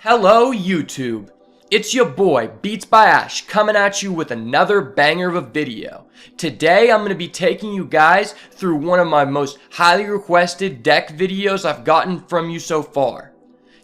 Hello YouTube, it's your boy Beats by Ash coming at you with another banger of a video. Today I'm going to be taking you guys through one of my most highly requested deck videos I've gotten from you so far.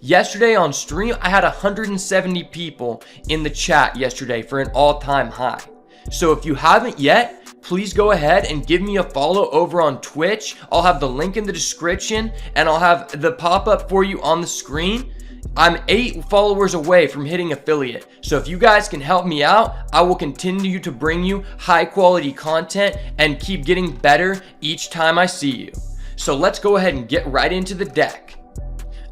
Yesterday on stream I had 170 people in the chat yesterday for an all-time high. So if you haven't yet, please go ahead and give me a follow over on Twitch. I'll have the link in the description and I'll have the pop-up for you on the screen. I'm 8 followers away from hitting affiliate, so if you guys can help me out, I will continue to bring you high quality content and keep getting better each time I see you. So let's go ahead and get right into the deck.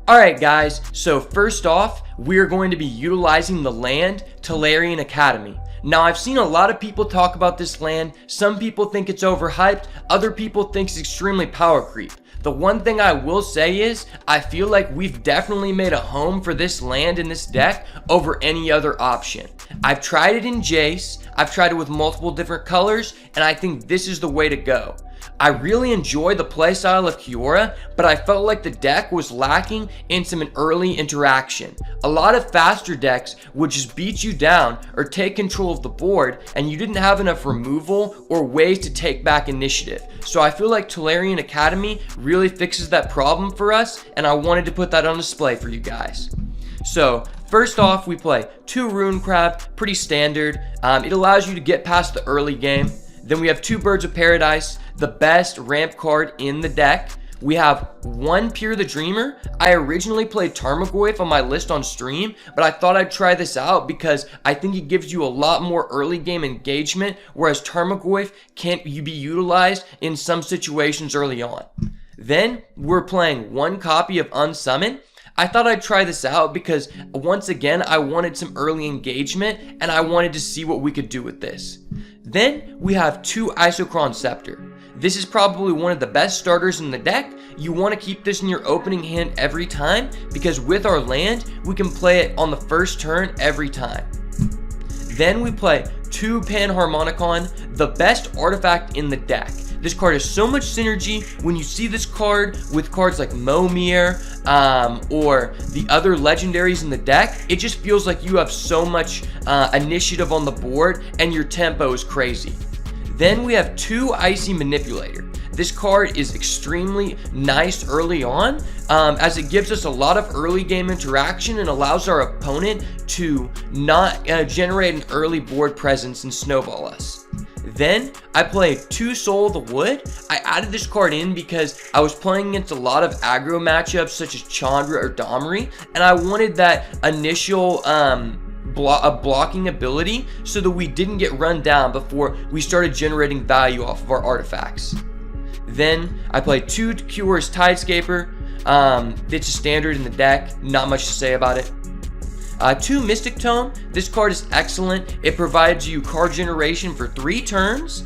Alright guys, so first off, we're going to be utilizing the land Tolarian Academy. Now I've seen a lot of people talk about this land. Some people think it's overhyped, other people think it's extremely power creep. The one thing I will say is, I feel like we've definitely made a home for this land in this deck over any other option. I've tried it in Jace, I've tried it with multiple different colors, and I think this is the way to go. I really enjoy the playstyle of Kiora, but I felt like the deck was lacking in some early interaction. A lot of faster decks would just beat you down or take control of the board, and you didn't have enough removal or ways to take back initiative. So I feel like Tolarian Academy really fixes that problem for us, and I wanted to put that on display for you guys. So first off, we play 2 Rune Crab, pretty standard. It allows you to get past the early game. Then we have 2 Birds of Paradise, the best ramp card in the deck. We have 1 Peer the Dreamer. I originally played Tarmogoyf on my list on stream, but I thought I'd try this out because I think it gives you a lot more early game engagement, whereas Tarmogoyf can't be utilized in some situations early on. Then we're playing 1 copy of Unsummon. I thought I'd try this out because once again I wanted some early engagement and I wanted to see what we could do with this. Then we have 2 Isochron Scepter. This is probably one of the best starters in the deck. You want to keep this in your opening hand every time because with our land we can play it on the first turn every time. Then we play 2 Panharmonicon, the best artifact in the deck. This card has so much synergy. When you see this card with cards like Momir or the other legendaries in the deck, it just feels like you have so much initiative on the board and your tempo is crazy. Then we have 2 Icy Manipulator. This card is extremely nice early on as it gives us a lot of early game interaction and allows our opponent to not generate an early board presence and snowball us. Then I play 2 Soul of the Wood. I added this card in because I was playing against a lot of aggro matchups such as Chandra or Domri, and I wanted that initial blocking ability so that we didn't get run down before we started generating value off of our artifacts. Then I play 2 Cures Tidescaper. It's a standard in the deck, not much to say about it. 2 Mystic Tome. This card is excellent. It provides you card generation for 3 turns,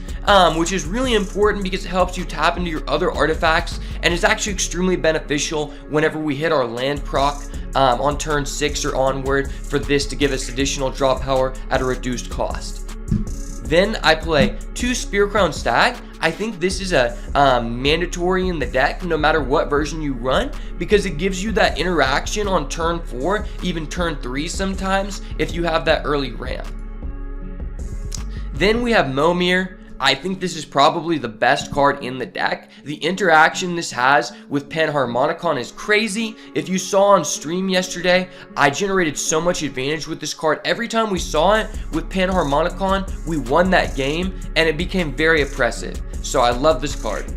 which is really important because it helps you tap into your other artifacts and is actually extremely beneficial whenever we hit our land proc on turn 6 or onward for this to give us additional draw power at a reduced cost. Then I play 2 Spearcrown Stag. I think this is a mandatory in the deck no matter what version you run because it gives you that interaction on turn 4, even turn 3 sometimes if you have that early ramp. Then we have Momir. I think this is probably the best card in the deck. The interaction this has with Panharmonicon is crazy. If you saw on stream yesterday, I generated so much advantage with this card. Every time we saw it with Panharmonicon, we won that game and it became very oppressive. So I love this card.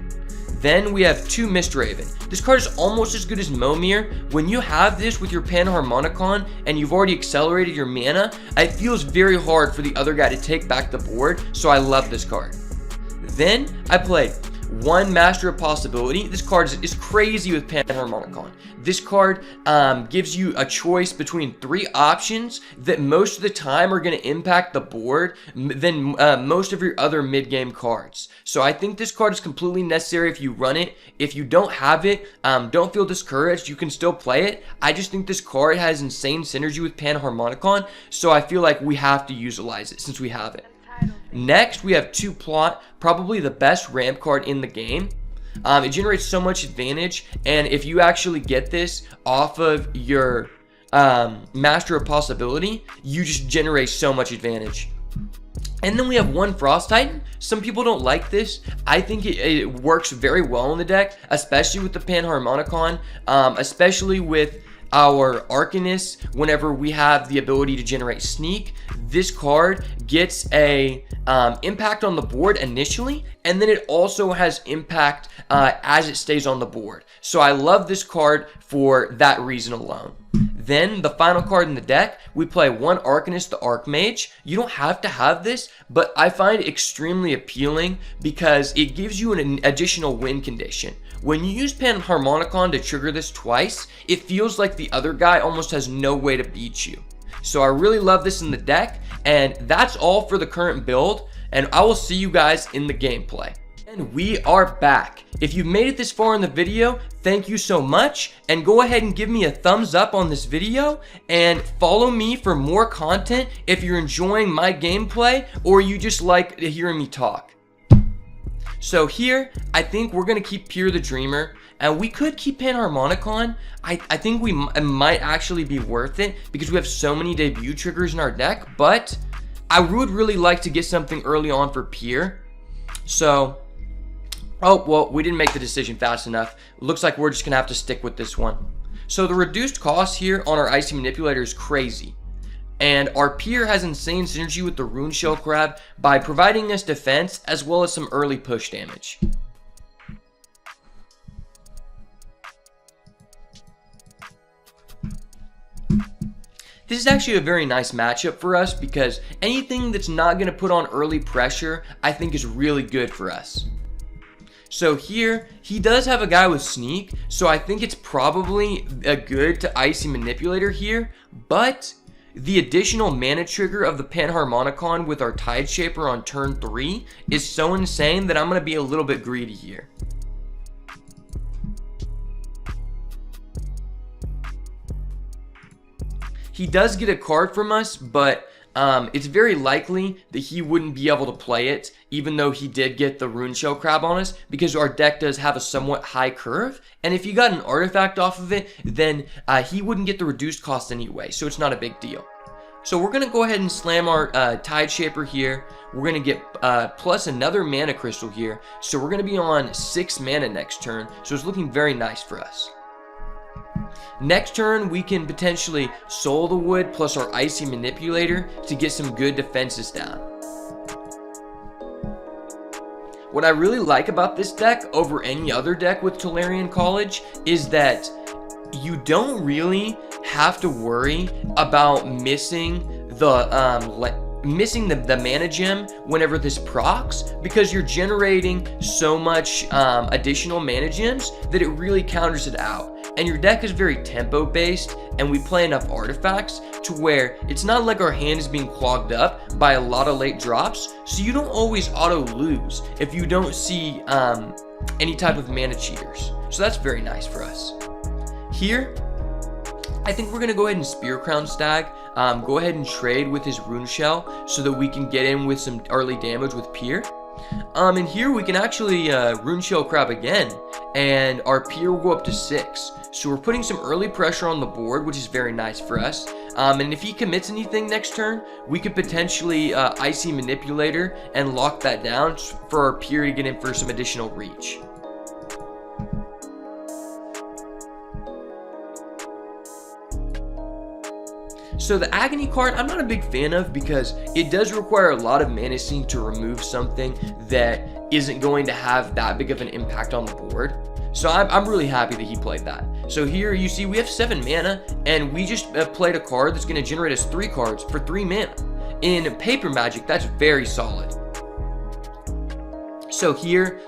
Then we have 2 Mistraven. This card is almost as good as Momir. When you have this with your Panharmonicon and you've already accelerated your mana, it feels very hard for the other guy to take back the board, so I love this card. Then I played 1 Master of Possibility. This card is crazy with Panharmonicon. This card gives you a choice between 3 options that most of the time are going to impact the board than most of your other mid-game cards. So I think this card is completely necessary if you run it. If you don't have it, don't feel discouraged. You can still play it. I just think this card has insane synergy with Panharmonicon, so I feel like we have to utilize it since we have it. Next, we have 2 Plot, probably the best ramp card in the game. It generates so much advantage, and if you actually get this off of your Master of Possibility, you just generate so much advantage. And then we have one Frost Titan. Some people don't like this. I think it works very well in the deck, especially with the Panharmonicon, especially with our Arcanist. Whenever we have the ability to generate Sneak, this card gets a impact on the board initially, and then it also has impact as it stays on the board. So I love this card for that reason alone. Then the final card in the deck, we play one Arcanist, the Archmage. You don't have to have this, but I find it extremely appealing because it gives you an additional win condition. When you use Panharmonicon to trigger this twice, it feels like the other guy almost has no way to beat you. So I really love this in the deck, and that's all for the current build, and I will see you guys in the gameplay. And we are back. If you've made it this far in the video, thank you so much, and go ahead and give me a thumbs up on this video, and follow me for more content if you're enjoying my gameplay or you just like hearing me talk. So here, I think we're going to keep Pier the Dreamer, and we could keep Panharmonicon. I think it might actually be worth it because we have so many debut triggers in our deck, but I would really like to get something early on for Pier. So, oh, well, we didn't make the decision fast enough. Looks like we're just going to have to stick with this one. So the reduced cost here on our Icy Manipulator is crazy. And our Pier has insane synergy with the Rune Shell Crab by providing us defense as well as some early push damage. This is actually a very nice matchup for us because anything that's not going to put on early pressure, I think is really good for us. So here, he does have a guy with Sneak, so I think it's probably a good to Icy Manipulator here, but the additional mana trigger of the Panharmonicon with our Tide Shaper on turn 3 is so insane that I'm going to be a little bit greedy here. He does get a card from us, but it's very likely that he wouldn't be able to play it, even though he did get the Rune Shell Crab on us, because our deck does have a somewhat high curve, and if you got an artifact off of it, then he wouldn't get the reduced cost anyway, so it's not a big deal. So we're going to go ahead and slam our Tide Shaper here. We're going to get plus another Mana Crystal here, so we're going to be on 6 mana next turn, so it's looking very nice for us. Next turn, we can potentially Soul the Wood plus our Icy Manipulator to get some good defenses down. What I really like about this deck over any other deck with Tolarian College is that you don't really have to worry about missing the mana gem whenever this procs, because you're generating so much additional mana gems that it really counters it out. And your deck is very tempo based, and we play enough artifacts to where it's not like our hand is being clogged up by a lot of late drops, so you don't always auto lose if you don't see any type of mana cheaters. So that's very nice for us. Here, I think we're going to go ahead and Spear Crown Stag, go ahead and trade with his Rune Shell so that we can get in with some early damage with Pier. And here we can actually Rune Shell Crab again, and our Pier will go up to 6. So we're putting some early pressure on the board, which is very nice for us. And if he commits anything next turn, we could potentially Icy Manipulator and lock that down for our Pier to get in for some additional reach. So the Agony card, I'm not a big fan of because it does require a lot of mana scene to remove something that isn't going to have that big of an impact on the board. So I'm really happy that he played that. So here you see we have 7 mana, and we just played a card that's going to generate us 3 cards for 3 mana. In Paper Magic, that's very solid. So here,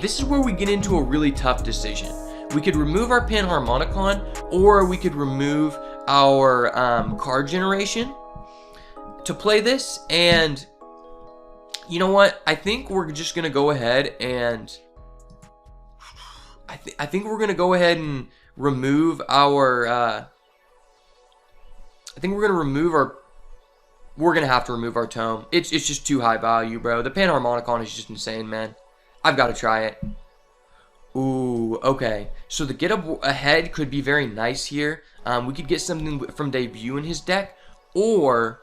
this is where we get into a really tough decision. We could remove our Panharmonicon, or we could remove our card generation to play this. And you know what? I think we're just gonna go ahead and I think we're gonna go ahead and remove our. I think we're gonna remove our. We're gonna have to remove our tome. It's just too high value, bro. The Panharmonicon is just insane, man. I've got to try it. Ooh, okay. So the get up ahead could be very nice here. We could get something from debut in his deck, or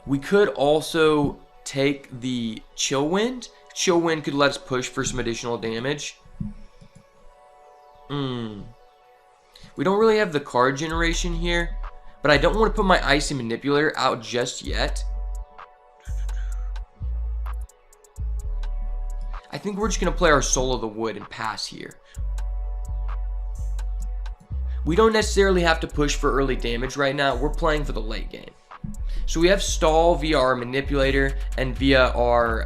we could also take the Chill Wind. Chill Wind could let us push for some additional damage. We don't really have the card generation here, but I don't want to put my Icy Manipulator out just yet. I think we're just going to play our Soul of the Wood and pass here. We don't necessarily have to push for early damage right now. We're playing for the late game. So we have Stall via our Manipulator and via our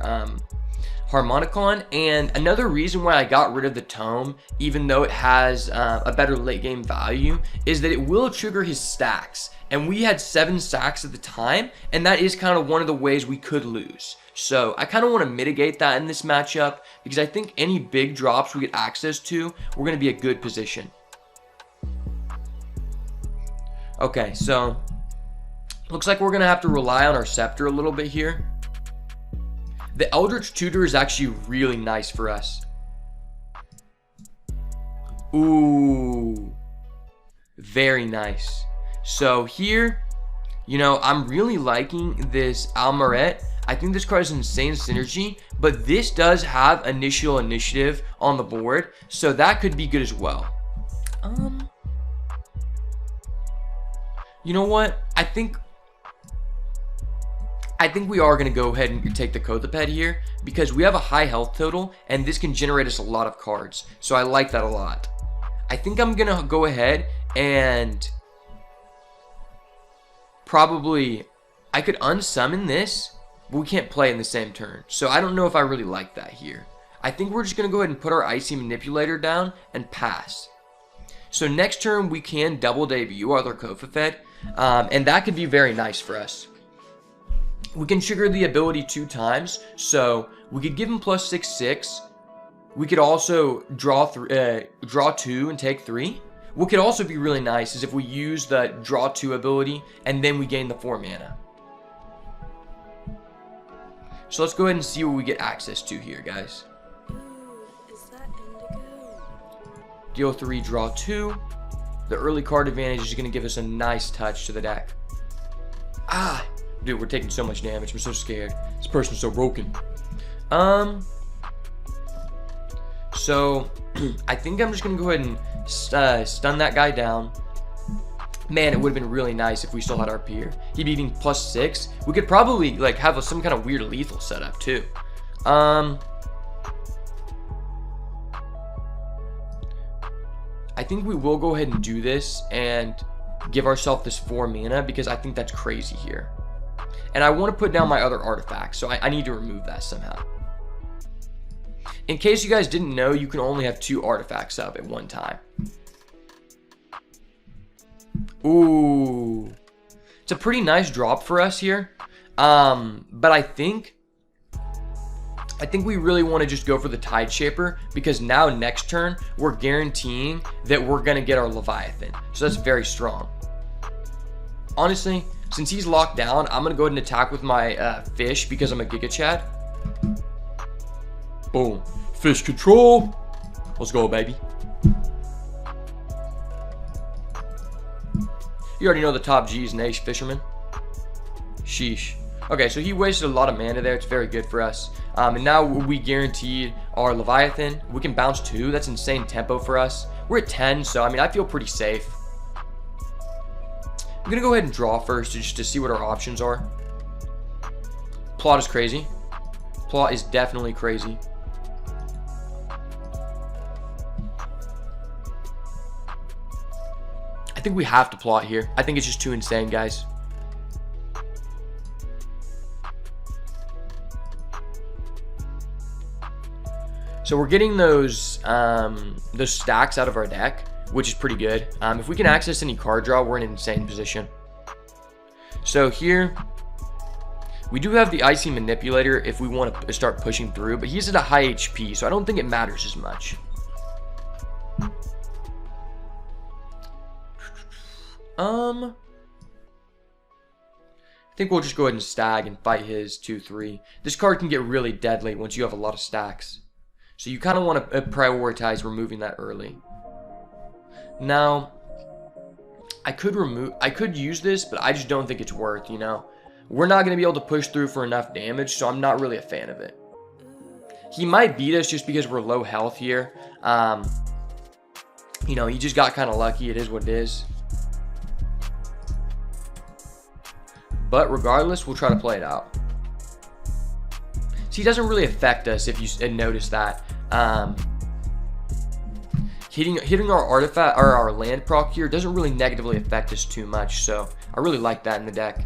Harmonicon. And another reason why I got rid of the Tome, even though it has a better late game value, is that it will trigger his stacks. And we had 7 stacks at the time, and that is kind of one of the ways we could lose. So I kind of want to mitigate that in this matchup, because I think any big drops we get access to, we're going to be a good position. Okay, so looks like we're going to have to rely on our Scepter a little bit here. The Eldritch Tutor is actually really nice for us. Ooh, very nice. So here, you know, I'm really liking this Almaret. I think this card is insane synergy, but this does have initial initiative on the board, so that could be good as well. You know what? I think we are going to go ahead and take the Kothoped here, because we have a high health total, and this can generate us a lot of cards. So I like that a lot. I think I'm going to go ahead and probably, I could unsummon this, but we can't play in the same turn. So I don't know if I really like that here. I think we're just going to go ahead and put our Icy Manipulator down and pass. So next turn we can double debut our other Kothoped, and that could be very nice for us. We can trigger the ability 2 times, so we could give him plus 6/6. We could also draw 2 and take 3. What could also be really nice is if we use the draw 2 ability and then we gain the 4 mana. So let's go ahead and see what we get access to here, guys. Deal 3, draw 2. The early card advantage is going to give us a nice touch to the deck. Ah, dude, we're taking so much damage. I'm so scared. This person's so broken. So I think I'm just going to go ahead and stun that guy down. Man, it would have been really nice if we still had our Pier. He'd be eating plus 6. We could probably like have some kind of weird lethal setup too. I think we will go ahead and do this and give ourselves this 4 mana, because I think that's crazy here. And I want to put down my other artifacts, so I need to remove that somehow. In case you guys didn't know, you can only have 2 artifacts up at one time. Ooh. It's a pretty nice drop for us here. But I think we really want to just go for the Tide Shaper, because now next turn we're guaranteeing that we're going to get our Leviathan. So that's very strong. Honestly, since he's locked down, I'm going to go ahead and attack with my fish, because I'm a Giga Chad. Boom. Fish control. Let's go, baby. You already know the top G is an Ace Fisherman. Sheesh. Okay, so he wasted a lot of mana there. It's very good for us. And now we guaranteed our Leviathan. We can bounce 2. That's insane tempo for us. We're at 10, so I mean, I feel pretty safe. I'm going to go ahead and draw first just to see what our options are. Plot is crazy. Plot is definitely crazy. I think we have to plot here. I think it's just too insane, guys. So we're getting those stacks out of our deck, which is pretty good. If we can access any card draw, we're in an insane position. So here, we do have the Icy Manipulator if we want to start pushing through, but he's at a high HP, so I don't think it matters as much. I think we'll just go ahead and stag and fight his 2/3. This card can get really deadly once you have a lot of stacks. So you kind of want to prioritize removing that early. Now, I could use this, but I just don't think it's worth, you know. We're not going to be able to push through for enough damage, so I'm not really a fan of it. He might beat us just because we're low health here. You know, he just got kind of lucky. It is what it is. But regardless, we'll try to play it out. See, it doesn't really affect us if you notice that. Hitting our artifact or our land proc here doesn't really negatively affect us too much. So I really like that in the deck.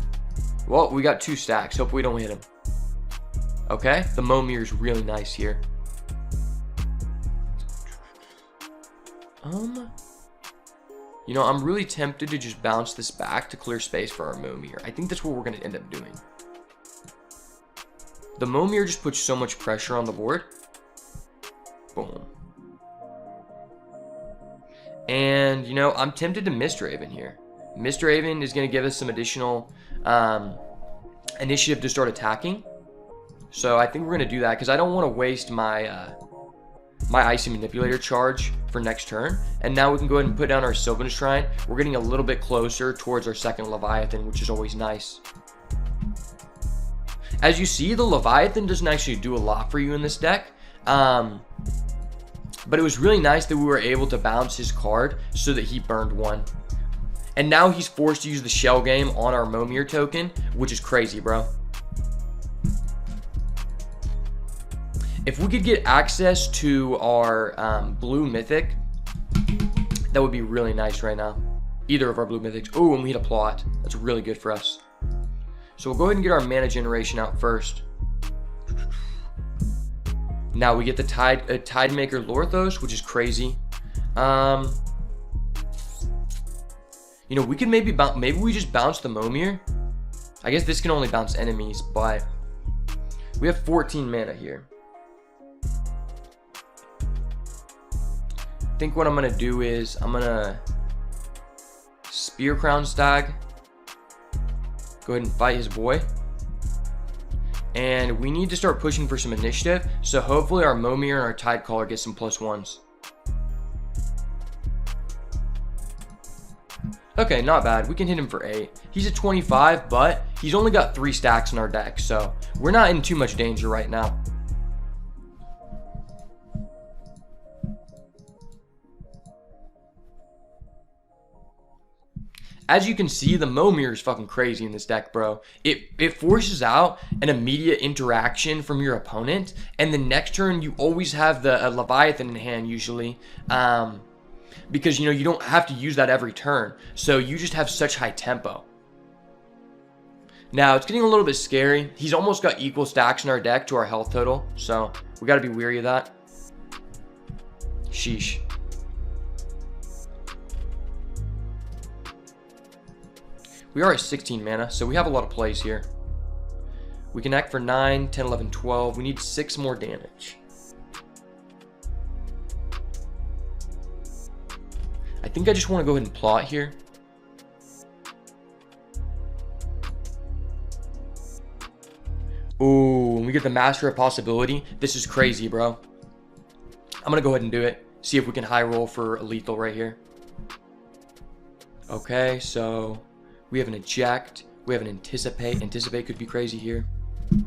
Well, we got 2 stacks. Hope we don't hit him. Okay, the Momir is really nice here. You know, I'm really tempted to just bounce this back to clear space for our Momir. I think that's what we're going to end up doing. The Momir just puts so much pressure on the board. Boom. And, you know, I'm tempted to Misthaven here. Misthaven is going to give us some additional initiative to start attacking. So I think we're going to do that because I don't want to waste my my Icy Manipulator charge for next turn. And now we can go ahead and put down our Sylvan Shrine. We're getting a little bit closer towards our second Leviathan, which is always nice. As you see, the Leviathan doesn't actually do a lot for you in this deck. But it was really nice that we were able to bounce his card so that he burned 1. And now he's forced to use the Shell Game on our Momir token, which is crazy, bro. If we could get access to our blue mythic, that would be really nice right now. Either of our blue mythics. Oh, and we hit a plot. That's really good for us. So we'll go ahead and get our mana generation out first. Now we get the Tidemaker Lorthos, which is crazy. You know, we could maybe we just bounce the Momir. I guess this can only bounce enemies, but we have 14 mana here. I think what I'm gonna do is I'm gonna Spear Crown Stag. Go ahead and fight his boy. And we need to start pushing for some initiative. So hopefully our Momir and our Tidecaller get some +1s. Okay, not bad. We can hit him for 8. He's at 25, but he's only got 3 stacks in our deck. So we're not in too much danger right now. As you can see, the Momir is fucking crazy in this deck, bro. It forces out an immediate interaction from your opponent, and the next turn you always have the Leviathan in hand usually, because you know you don't have to use that every turn, so you just have such high tempo. Now it's getting a little bit scary. He's almost got equal stacks in our deck to our health total, so we got to be wary of that. Sheesh. We are at 16 mana, so we have a lot of plays here. We can act for 9, 10, 11, 12. We need 6 more damage. I think I just want to go ahead and plot here. Ooh, and we get the Master of Possibility. This is crazy, bro. I'm going to go ahead and do it. See if we can high roll for a lethal right here. Okay, so we have an Eject. We have an Anticipate. Anticipate could be crazy here. I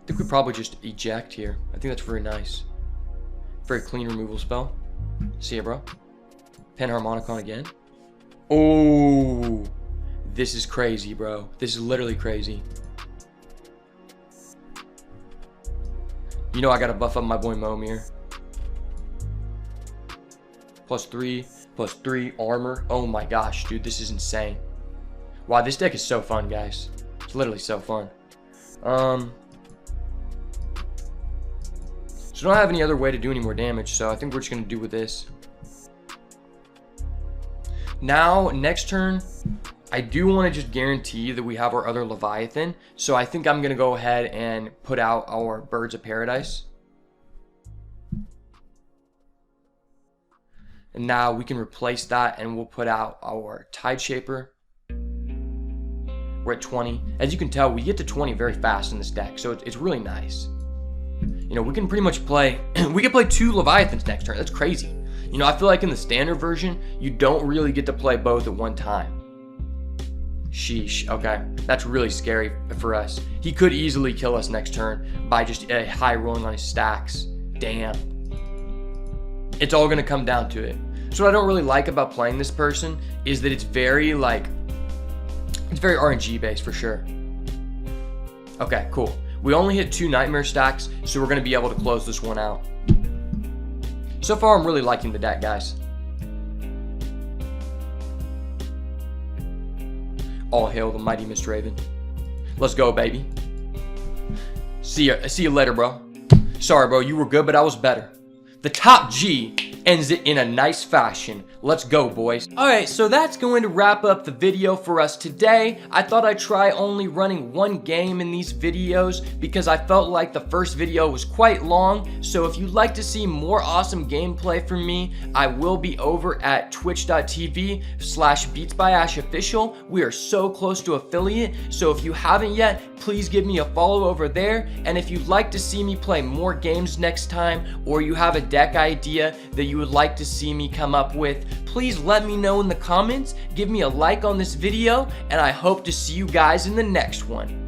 think we probably just Eject here. I think that's very nice. Very clean removal spell. See ya, bro. Panharmonicon again. Oh, this is crazy, bro. This is literally crazy. You know I gotta buff up my boy Momir. +3 armor. Oh my gosh, dude, this is insane. Wow, this deck is so fun, guys. It's literally so fun. So I don't have any other way to do any more damage, so I think we're just gonna do with this. Now, next turn, I do want to just guarantee that we have our other Leviathan, so I think I'm gonna go ahead and put out our Birds of Paradise. And now we can replace that and we'll put out our Tide Shaper. We're at 20. As you can tell, we get to 20 very fast in this deck, so it's really nice. You know, we can pretty much play, we can play 2 Leviathans next turn. That's crazy. You know, I feel like in the standard version, you don't really get to play both at one time. Sheesh, okay. That's really scary for us. He could easily kill us next turn by just a high rolling on his stacks. Damn. It's all gonna come down to it. So what I don't really like about playing this person is that it's very RNG based for sure. Okay, cool. We only hit 2 nightmare stacks, so we're gonna be able to close this one out. So far, I'm really liking the deck, guys. All hail the mighty Mist Raven. Let's go, baby. See you later, bro. Sorry, bro, you were good, but I was better. The top G ends it in a nice fashion. Let's go, boys. Alright, so that's going to wrap up the video for us today. I thought I'd try only running 1 game in these videos because I felt like the first video was quite long. So if you'd like to see more awesome gameplay from me, I will be over at twitch.tv/BeatsByAshOfficial. We are so close to affiliate, so if you haven't yet, please give me a follow over there. And if you'd like to see me play more games next time, or you have a deck idea that you would like to see me come up with, please let me know in the comments, give me a like on this video, and I hope to see you guys in the next one.